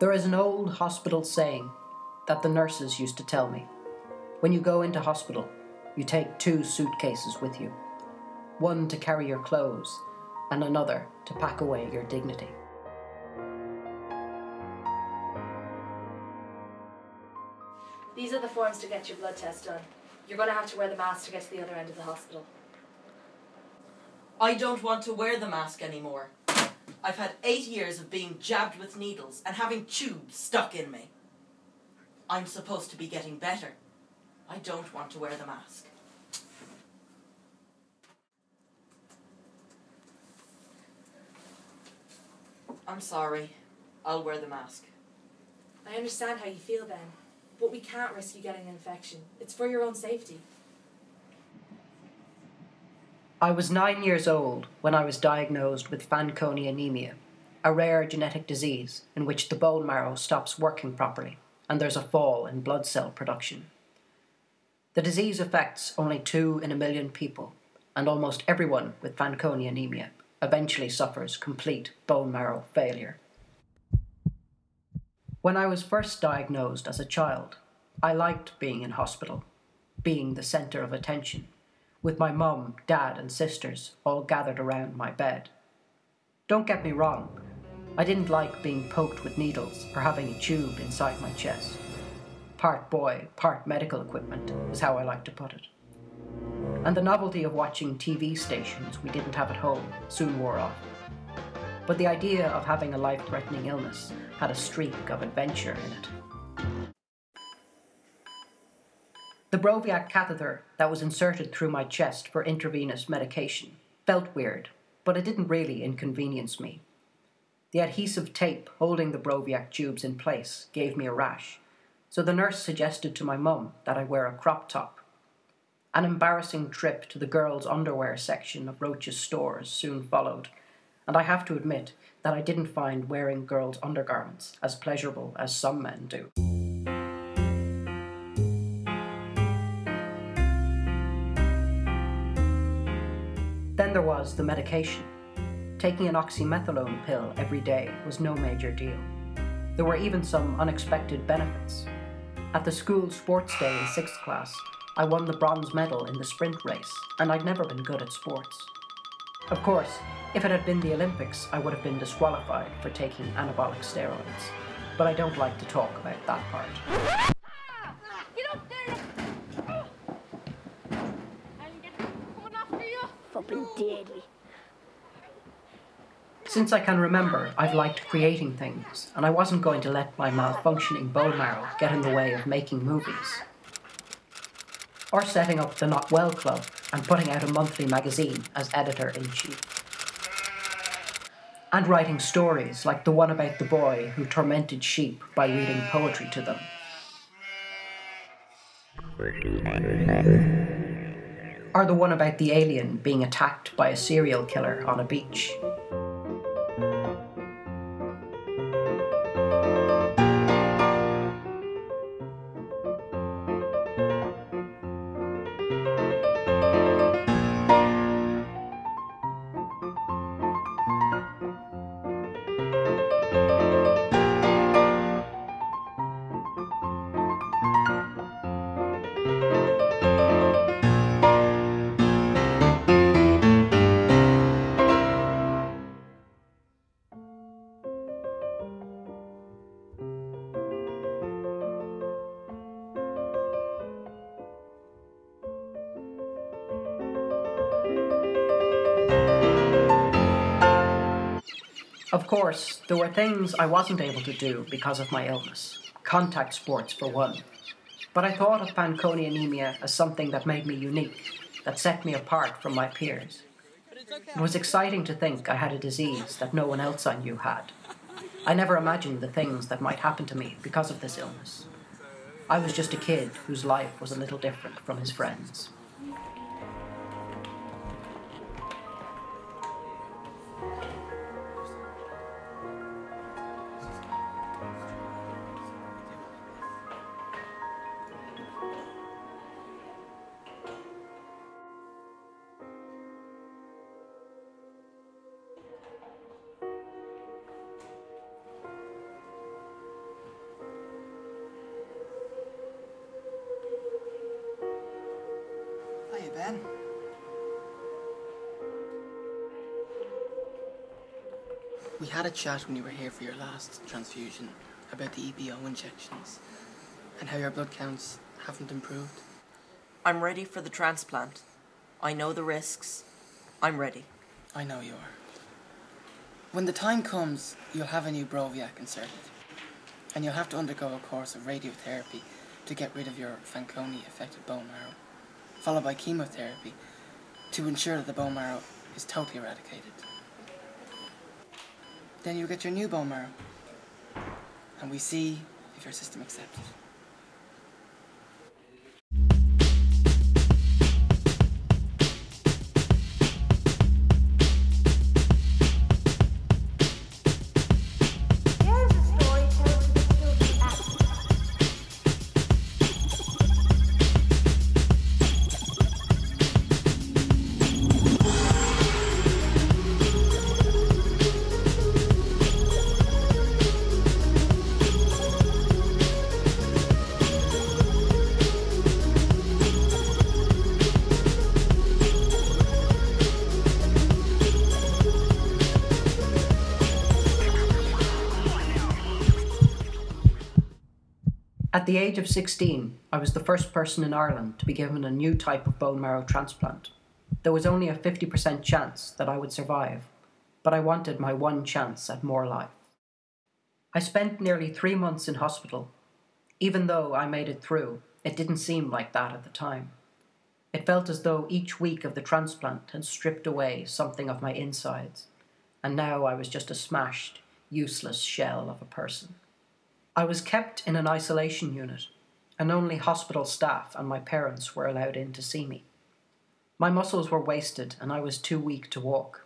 There is an old hospital saying that the nurses used to tell me. When you go into hospital, you take 2 suitcases with you. One to carry your clothes, and another to pack away your dignity. These are the forms to get your blood test done. You're going to have to wear the mask to get to the other end of the hospital. I don't want to wear the mask anymore. I've had 8 years of being jabbed with needles and having tubes stuck in me. I'm supposed to be getting better. I don't want to wear the mask. I'm sorry. I'll wear the mask. I understand how you feel, Ben, but we can't risk you getting an infection. It's for your own safety. I was 9 years old when I was diagnosed with Fanconi anemia, a rare genetic disease in which the bone marrow stops working properly and there's a fall in blood cell production. The disease affects only 2 in a million people, and almost everyone with Fanconi anemia eventually suffers complete bone marrow failure. When I was first diagnosed as a child, I liked being in hospital, being the centre of attention, with my mum, dad and sisters all gathered around my bed. Don't get me wrong, I didn't like being poked with needles or having a tube inside my chest. Part boy, part medical equipment is how I like to put it. And the novelty of watching TV stations we didn't have at home soon wore off. But the idea of having a life-threatening illness had a streak of adventure in it. The Broviac catheter that was inserted through my chest for intravenous medication felt weird, but it didn't really inconvenience me. The adhesive tape holding the Broviac tubes in place gave me a rash, so the nurse suggested to my mum that I wear a crop top. An embarrassing trip to the girls' underwear section of Roach's stores soon followed, and I have to admit that I didn't find wearing girls' undergarments as pleasurable as some men do. Then there was the medication. Taking an oxymethylone pill every day was no major deal. There were even some unexpected benefits. At the school sports day in 6th class, I won the bronze medal in the sprint race, and I'd never been good at sports. Of course, if it had been the Olympics, I would have been disqualified for taking anabolic steroids, but I don't like to talk about that part. Get up there! Coming after you! Fucking deadly. Since I can remember, I've liked creating things, and I wasn't going to let my malfunctioning bone marrow get in the way of making movies. Or setting up the Not Well Club and putting out a monthly magazine as editor-in-chief. And writing stories like the one about the boy who tormented sheep by reading poetry to them. Or the one about the alien being attacked by a serial killer on a beach. Of course, there were things I wasn't able to do because of my illness. Contact sports, for one. But I thought of Fanconi anemia as something that made me unique, that set me apart from my peers. It was exciting to think I had a disease that no one else I knew had. I never imagined the things that might happen to me because of this illness. I was just a kid whose life was a little different from his friends. again. We had a chat when you were here for your last transfusion about the EPO injections and how your blood counts haven't improved. I'm ready for the transplant. I know the risks. I'm ready. I know you are. When the time comes, you'll have a new Broviac inserted, and you'll have to undergo a course of radiotherapy to get rid of your Fanconi-affected bone marrow, followed by chemotherapy to ensure that the bone marrow is totally eradicated. Then you'll get your new bone marrow, and we see if your system accepts it. At the age of 16, I was the first person in Ireland to be given a new type of bone marrow transplant. There was only a 50% chance that I would survive, but I wanted my one chance at more life. I spent nearly 3 months in hospital. Even though I made it through, it didn't seem like that at the time. It felt as though each week of the transplant had stripped away something of my insides, and now I was just a smashed, useless shell of a person. I was kept in an isolation unit, and only hospital staff and my parents were allowed in to see me. My muscles were wasted and I was too weak to walk.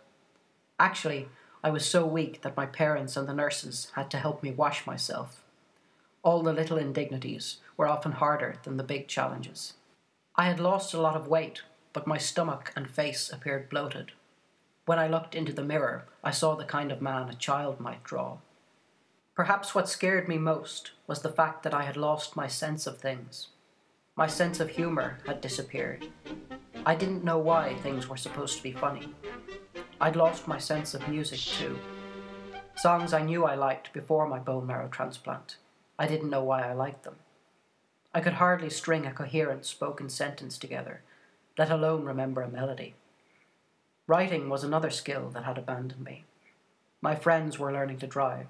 Actually, I was so weak that my parents and the nurses had to help me wash myself. All the little indignities were often harder than the big challenges. I had lost a lot of weight, but my stomach and face appeared bloated. When I looked into the mirror, I saw the kind of man a child might draw. Perhaps what scared me most was the fact that I had lost my sense of things. My sense of humor had disappeared. I didn't know why things were supposed to be funny. I'd lost my sense of music too. Songs I knew I liked before my bone marrow transplant. I didn't know why I liked them. I could hardly string a coherent spoken sentence together, let alone remember a melody. Writing was another skill that had abandoned me. My friends were learning to drive.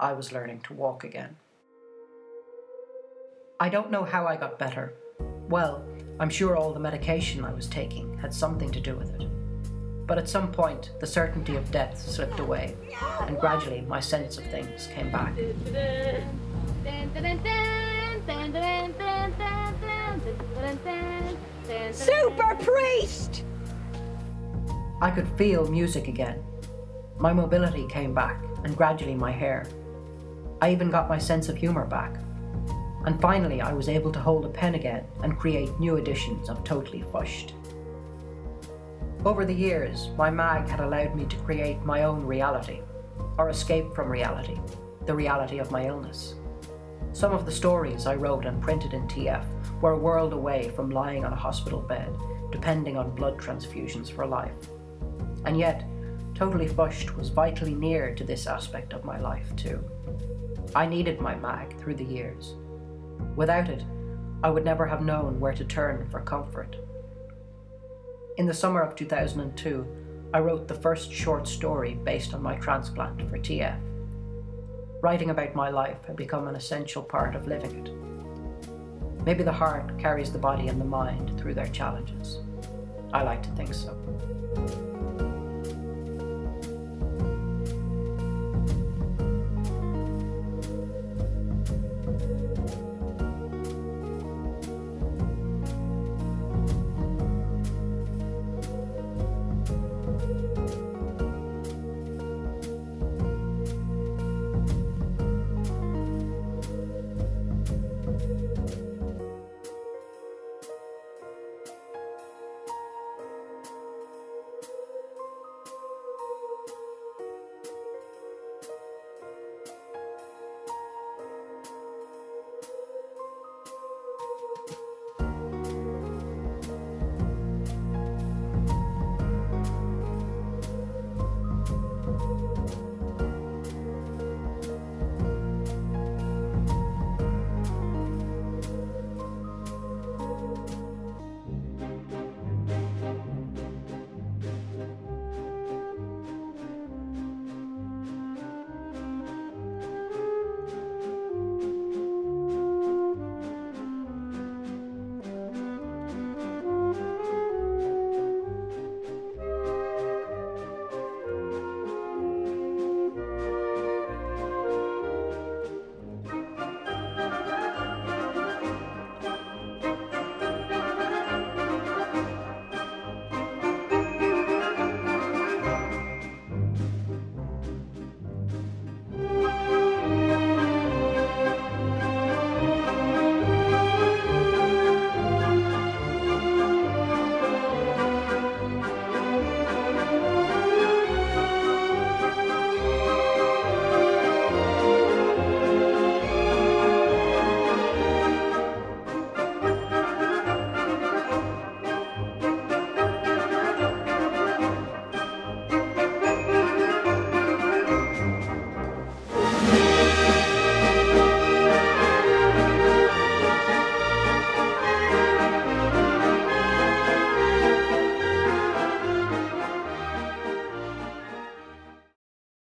I was learning to walk again. I don't know how I got better. Well, I'm sure all the medication I was taking had something to do with it. But at some point, the certainty of death slipped away, and gradually my sense of things came back. Super priest! I could feel music again. My mobility came back, and gradually my hair. I even got my sense of humor back. And finally I was able to hold a pen again and create new editions of Totally Fushed. Over the years, my mag had allowed me to create my own reality, or escape from reality, the reality of my illness. Some of the stories I wrote and printed in TF were a world away from lying on a hospital bed, depending on blood transfusions for life. And yet, Totally Fushed was vitally near to this aspect of my life too. I needed my mag through the years. Without it, I would never have known where to turn for comfort. In the summer of 2002, I wrote the first short story based on my transplant for TF. Writing about my life had become an essential part of living it. Maybe the heart carries the body and the mind through their challenges. I like to think so.